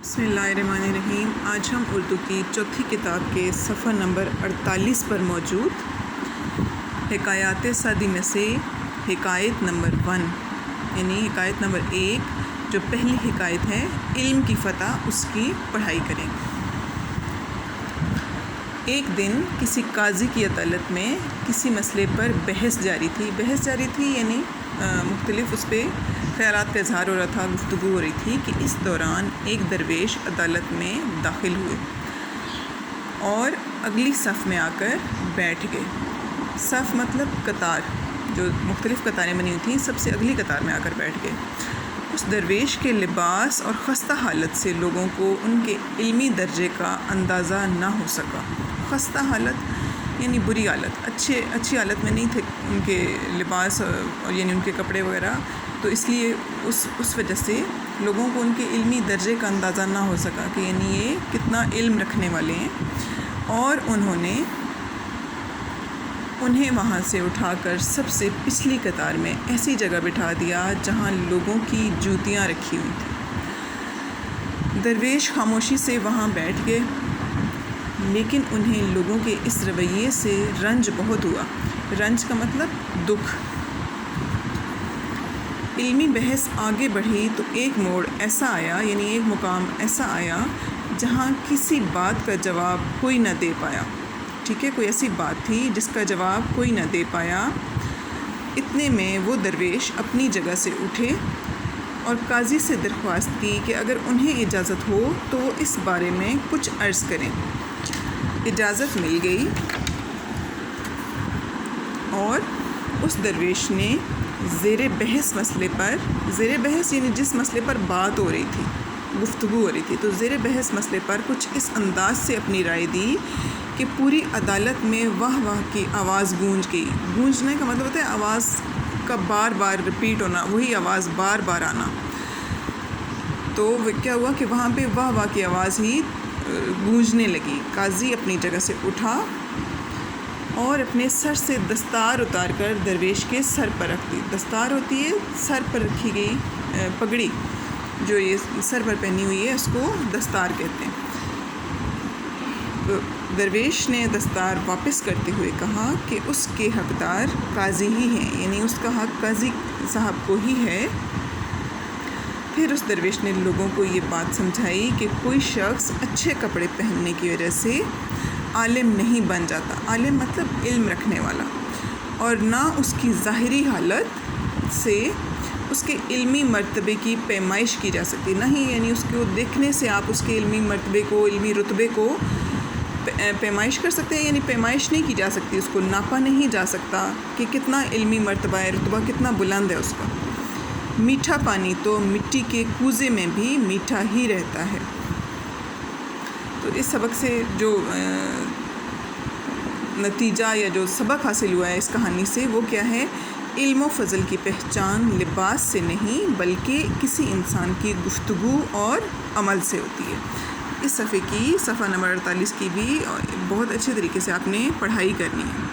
بسم اللہ الرحمن الرحیم۔ آج ہم اردو کی چوتھی کتاب کے صفحہ نمبر 48 پر موجود حکایات سعدی میں سے حکایت نمبر 1 یعنی حکایت نمبر 1 جو پہلی حکایت ہے علم کی فتح، اس کی پڑھائی کریں۔ ایک دن کسی قاضی کی عدالت میں کسی مسئلے پر بحث جاری تھی یعنی مختلف اس پہ خیالات کا اظہار ہو رہا تھا، گفتگو ہو رہی تھی کہ اس دوران ایک درویش عدالت میں داخل ہوئے اور اگلی صف میں آ کر بیٹھ گئے۔ صف مطلب قطار، جو مختلف قطاریں بنی ہوئی تھیں، سب سے اگلی قطار میں آ کر بیٹھ گئے۔ اس درویش کے لباس اور خستہ حالت سے لوگوں کو ان کے علمی درجے کا اندازہ نہ ہو سکا۔ خستہ حالت یعنی بری حالت، اچھی حالت میں نہیں تھے ان کے لباس اور یعنی ان کے کپڑے وغیرہ، تو اس لیے اس وجہ سے لوگوں کو ان کے علمی درجے کا اندازہ نہ ہو سکا کہ یعنی یہ کتنا علم رکھنے والے ہیں، اور انہیں وہاں سے اٹھا کر سب سے پچھلی قطار میں ایسی جگہ بٹھا دیا جہاں لوگوں کی جوتیاں رکھی ہوئی تھیں۔ درویش خاموشی سے وہاں بیٹھ گئے، لیکن انہیں لوگوں کے اس رویے سے رنج بہت ہوا۔ رنج کا مطلب دکھ۔ علمی بحث آگے بڑھی تو ایک موڑ ایسا آیا یعنی ایک مقام ایسا آیا جہاں کسی بات کا جواب کوئی نہ دے پایا۔ ٹھیک ہے، کوئی ایسی بات تھی جس کا جواب کوئی نہ دے پایا۔ اتنے میں وہ درویش اپنی جگہ سے اٹھے اور قاضی سے درخواست کی کہ اگر انہیں اجازت ہو تو وہ اس بارے میں کچھ عرض کریں۔ اجازت مل گئی اور اس درویش نے زیر بحث یعنی جس مسئلے پر بات ہو رہی تھی، گفتگو ہو رہی تھی، تو زیر بحث مسئلے پر کچھ اس انداز سے اپنی رائے دی کہ پوری عدالت میں واہ واہ کی آواز گونج گئی۔ گونجنے کا مطلب ہوتا ہے آواز کا بار بار ریپیٹ ہونا، وہی آواز بار بار آنا۔ تو کیا ہوا کہ وہاں پہ واہ واہ کی آواز ہی گونجنے لگی۔ قاضی اپنی جگہ سے اٹھا اور اپنے سر سے دستار اتار کر درویش کے سر پر رکھ دی۔ دستار ہوتی ہے سر پر رکھی گئی پگڑی، جو یہ سر پر پہنی ہوئی ہے، اس کو دستار کہتے ہیں۔ تو درویش نے دستار واپس کرتے ہوئے کہا کہ اس کے حقدار قاضی ہی ہیں، یعنی اس کا حق قاضی صاحب کو ہی ہے۔ پھر اس درویش نے لوگوں کو یہ بات سمجھائی کہ کوئی شخص اچھے کپڑے پہننے کی وجہ سے عالم نہیں بن جاتا۔ عالم مطلب علم رکھنے والا، اور نہ اس کی ظاہری حالت سے اس کے علمی مرتبے کی پیمائش کی جا سکتی، نہ ہی یعنی اس کو دیکھنے سے آپ اس کے علمی مرتبے کو، علمی رتبے کو پیمائش کر سکتے ہیں، یعنی پیمائش نہیں کی جا سکتی، اس کو ناپا نہیں جا سکتا کہ کتنا علمی مرتبہ ہے، رتبہ کتنا بلند ہے اس کا۔ میٹھا پانی تو مٹی کے کوزے میں بھی میٹھا ہی رہتا ہے۔ تو اس سبق سے جو نتیجہ یا جو سبق حاصل ہوا ہے اس کہانی سے، وہ کیا ہے؟ علم و فضل کی پہچان لباس سے نہیں بلکہ کسی انسان کی گفتگو اور عمل سے ہوتی ہے۔ اس صفحے کی صفحہ نمبر 48 کی بھی بہت اچھے طریقے سے آپ نے پڑھائی کرنی ہے۔